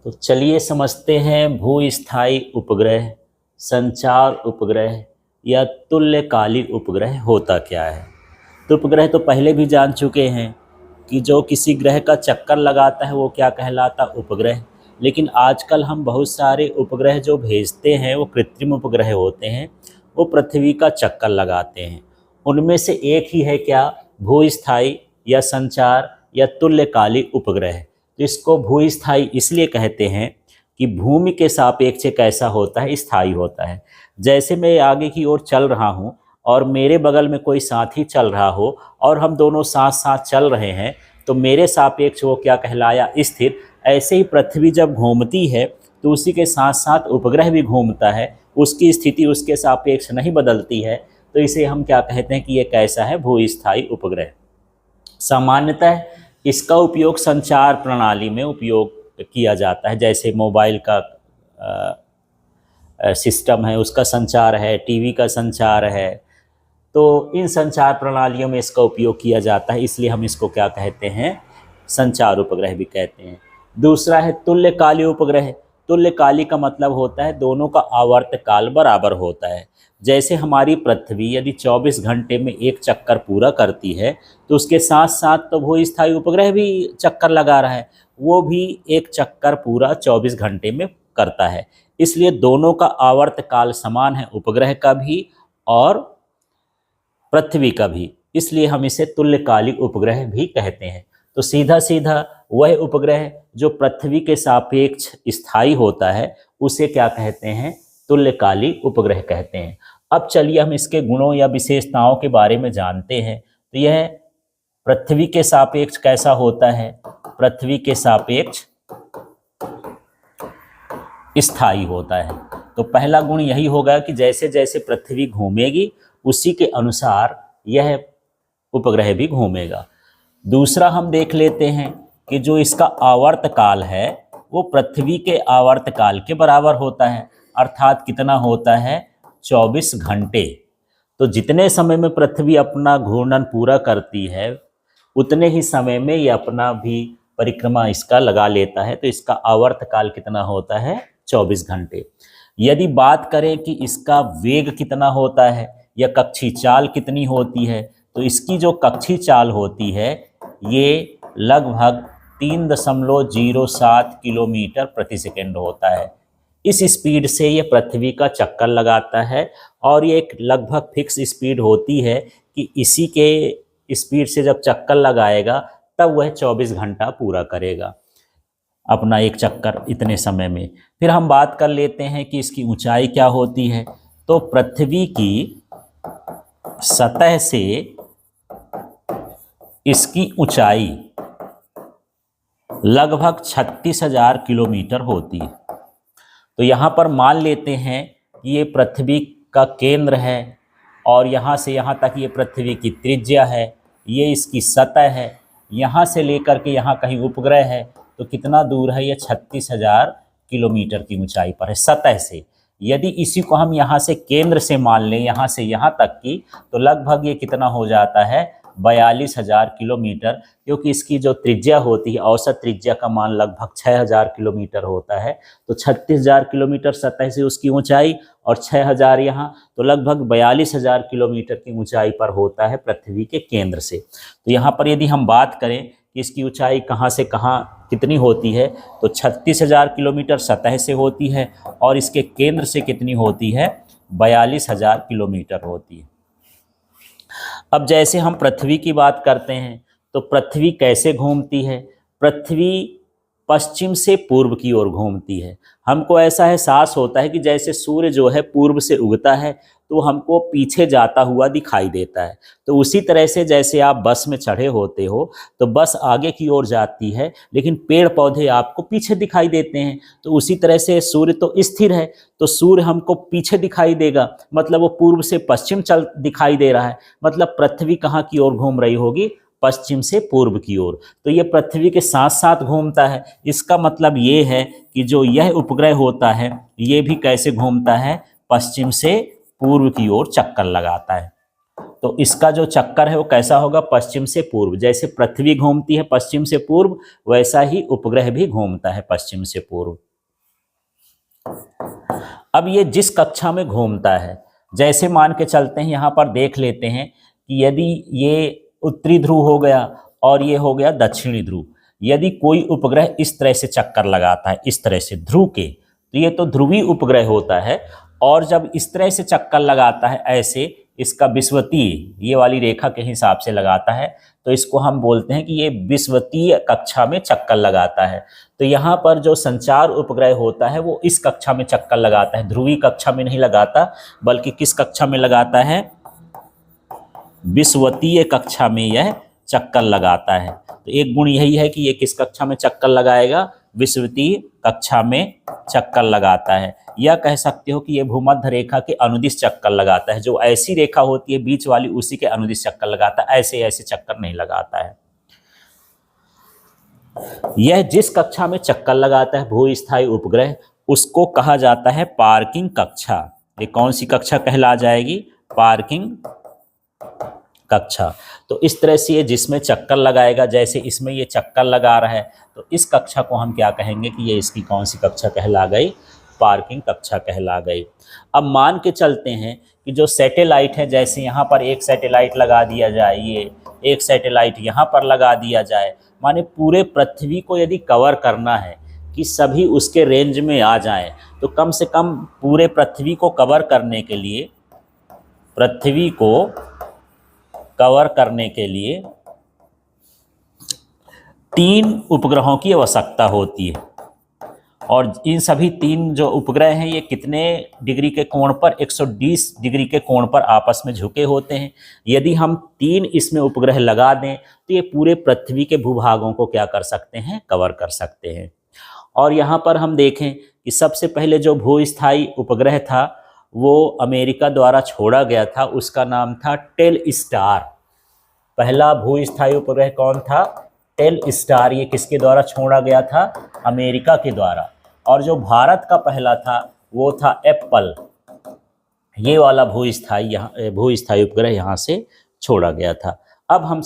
तो चलिए समझते हैं भूस्थायी उपग्रह, संचार उपग्रह या तुल्यकालिक उपग्रह होता क्या है। तो उपग्रह तो पहले भी जान चुके हैं कि जो किसी ग्रह का चक्कर लगाता है वो क्या कहलाता, उपग्रह। लेकिन आजकल हम बहुत सारे उपग्रह जो भेजते हैं वो कृत्रिम उपग्रह होते हैं, वो पृथ्वी का चक्कर लगाते हैं। उनमें से एक ही है क्या, भूस्थायी या संचार या तुल्यकालिक उपग्रह। तो इसको भूस्थायी इसलिए कहते हैं कि भूमि के सापेक्ष कैसा होता है, स्थायी होता है। जैसे मैं आगे की ओर चल रहा हूँ और मेरे बगल में कोई साथी चल रहा हो और हम दोनों साथ साथ चल रहे हैं, तो मेरे सापेक्ष वो क्या कहलाया, स्थिर। ऐसे ही पृथ्वी जब घूमती है तो उसी के साथ साथ उपग्रह भी घूमता है, उसकी स्थिति उसके सापेक्ष नहीं बदलती है। तो इसे हम क्या कहते हैं कि ये कैसा है, भूस्थायी उपग्रह। सामान्यतः इसका उपयोग संचार प्रणाली में उपयोग किया जाता है, जैसे मोबाइल का सिस्टम है उसका संचार है, टीवी का संचार है। तो इन संचार प्रणालियों में इसका उपयोग किया जाता है, इसलिए हम इसको क्या कहते हैं, संचार उपग्रह भी कहते हैं। दूसरा है तुल्यकालिक उपग्रह। तुल्यकालिक का मतलब होता है दोनों का आवर्तकाल बराबर होता है। जैसे हमारी पृथ्वी यदि 24 घंटे में एक चक्कर पूरा करती है, तो उसके साथ साथ तो भूस्थायी उपग्रह भी चक्कर लगा रहा है, वो भी एक चक्कर पूरा 24 घंटे में करता है। इसलिए दोनों का आवर्तकाल समान है, उपग्रह का भी और पृथ्वी का भी, इसलिए हम इसे तुल्यकालिक उपग्रह भी कहते हैं। तो सीधा सीधा वह उपग्रह जो पृथ्वी के सापेक्ष स्थायी होता है उसे क्या कहते हैं, तुल्यकालिक उपग्रह कहते हैं। अब चलिए हम इसके गुणों या विशेषताओं के बारे में जानते हैं। तो यह पृथ्वी के सापेक्ष कैसा होता है, पृथ्वी के सापेक्ष स्थायी होता है। तो पहला गुण यही होगा कि जैसे जैसे पृथ्वी घूमेगी उसी के अनुसार यह उपग्रह भी घूमेगा। दूसरा हम देख लेते हैं कि जो इसका आवर्तकाल है वो पृथ्वी के आवर्तकाल के बराबर होता है, अर्थात कितना होता है, 24 घंटे। तो जितने समय में पृथ्वी अपना घूर्णन पूरा करती है उतने ही समय में ये अपना भी परिक्रमा इसका लगा लेता है। तो इसका आवर्तकाल कितना होता है, 24 घंटे। यदि बात करें कि इसका वेग कितना होता है या कक्षीय चाल कितनी होती है, तो इसकी जो कक्षीय चाल होती है ये लगभग 3.07 किलोमीटर प्रति सेकंड होता है। इस स्पीड से ये पृथ्वी का चक्कर लगाता है और ये एक लगभग फिक्स स्पीड होती है कि इसी के स्पीड से जब चक्कर लगाएगा तब वह 24 घंटा पूरा करेगा अपना एक चक्कर इतने समय में। फिर हम बात कर लेते हैं कि इसकी ऊंचाई क्या होती है। तो पृथ्वी की सतह से इसकी ऊंचाई लगभग 36,000 किलोमीटर होती है। तो यहाँ पर मान लेते हैं कि ये पृथ्वी का केंद्र है और यहाँ से यहाँ तक ये पृथ्वी की त्रिज्या है, ये इसकी सतह है, यहाँ से लेकर के यहाँ कहीं उपग्रह है। तो कितना दूर है, ये 36,000 किलोमीटर की ऊंचाई पर है सतह से। यदि इसी को हम यहाँ से केंद्र से मान लें, यहाँ से यहाँ तक की, तो लगभग ये कितना हो जाता है, 42,000 किलोमीटर। क्योंकि इसकी जो त्रिज्या होती है, औसत त्रिज्या का मान लगभग 6,000 किलोमीटर होता है। तो 36,000 किलोमीटर सतह से उसकी ऊंचाई और 6,000 यहाँ, तो लगभग 42,000 किलोमीटर की ऊंचाई पर होता है पृथ्वी के केंद्र से। तो यहाँ पर यदि हम बात करें कि इसकी ऊंचाई कहाँ से कहाँ कितनी होती है, तो 36,000 किलोमीटर सतह से होती है और इसके केंद्र से कितनी होती है, 42,000 किलोमीटर होती है। अब जैसे हम पृथ्वी की बात करते हैं तो पृथ्वी कैसे घूमती है, पृथ्वी पश्चिम से पूर्व की ओर घूमती है। हमको ऐसा एहसास होता है कि जैसे सूर्य जो है पूर्व से उगता है तो हमको पीछे जाता हुआ दिखाई देता है। तो उसी तरह से जैसे आप बस में चढ़े होते हो तो बस आगे की ओर जाती है लेकिन पेड़ पौधे आपको पीछे दिखाई देते हैं। तो उसी तरह से सूर्य तो स्थिर है, तो सूर्य हमको पीछे दिखाई देगा, मतलब वो पूर्व से पश्चिम चल दिखाई दे रहा है। मतलब पृथ्वी कहाँ की ओर घूम रही होगी, पश्चिम से पूर्व की ओर। तो ये पृथ्वी के साथ साथ घूमता है। इसका मतलब ये है कि जो यह उपग्रह होता है ये भी कैसे घूमता है, पश्चिम से पूर्व की ओर चक्कर लगाता है। तो इसका जो चक्कर है वो कैसा होगा, पश्चिम से पूर्व। जैसे पृथ्वी घूमती है पश्चिम से पूर्व, वैसा ही उपग्रह भी घूमता है पश्चिम से पूर्व। अब ये जिस कक्षा में घूमता है, जैसे मान के चलते हैं, यहाँ पर देख लेते हैं कि यदि ये उत्तरी ध्रुव हो गया और ये हो गया दक्षिणी ध्रुव, यदि कोई उपग्रह इस तरह से चक्कर लगाता है, इस तरह से ध्रुव के, तो ये तो ध्रुवीय उपग्रह होता है। और जब इस तरह से चक्कर लगाता है, ऐसे इसका विषुवतीय ये वाली रेखा के हिसाब से लगाता है, तो इसको हम बोलते हैं कि ये विषुवतीय कक्षा में चक्कर लगाता है। तो यहाँ पर जो संचार उपग्रह होता है वो इस कक्षा में चक्कर लगाता है, ध्रुवीय कक्षा में नहीं लगाता, बल्कि किस कक्षा में लगाता है, विषुवतीय कक्षा में यह चक्कर लगाता है। तो एक गुण यही है कि ये किस कक्षा में चक्कर लगाएगा, विषुवतीय कक्षा में चक्कर लगाता है। या कह सकते हो कि ये भूमध्य रेखा के अनुदिश चक्कर लगाता है, जो ऐसी रेखा होती है बीच वाली उसी के अनुदिश चक्कर लगाता है, ऐसे ऐसे चक्कर नहीं लगाता है। यह जिस कक्षा में चक्कर लगाता है भूस्थायी उपग्रह, उसको कहा जाता है पार्किंग कक्षा। ये कौन सी कक्षा कहला जाएगी, पार्किंग कक्षा। तो इस तरह से ये जिसमें चक्कर लगाएगा, जैसे इसमें ये चक्कर लगा रहा है, तो इस कक्षा को हम क्या कहेंगे कि ये इसकी कौन सी कक्षा कहला गई, पार्किंग कक्षा कहला गई। अब मान के चलते हैं कि जो सैटेलाइट है, जैसे यहाँ पर एक सैटेलाइट लगा दिया जाए, ये एक सैटेलाइट यहाँ पर लगा दिया जाए, माने पूरे पृथ्वी को यदि कवर करना है कि सभी उसके रेंज में आ जाएं, तो कम से कम पूरे पृथ्वी को कवर करने के लिए, पृथ्वी को कवर करने के लिए 3 उपग्रहों की आवश्यकता होती है। और इन सभी 3 जो उपग्रह हैं ये कितने डिग्री के कोण पर, 120 डिग्री के कोण पर आपस में झुके होते हैं। यदि हम 3 इसमें उपग्रह लगा दें तो ये पूरे पृथ्वी के भूभागों को क्या कर सकते हैं, कवर कर सकते हैं। और यहाँ पर हम देखें कि सबसे पहले जो भूस्थायी उपग्रह था वो अमेरिका द्वारा छोड़ा गया था, उसका नाम था टेलस्टार। पहला भूस्थायी उपग्रह कौन था, टेलस्टार। ये किसके द्वारा छोड़ा गया था, अमेरिका के द्वारा। और जो भारत का पहला था वो था एप्पल। ये वाला भूस्थायी उपग्रह यहाँ से छोड़ा गया था। अब हम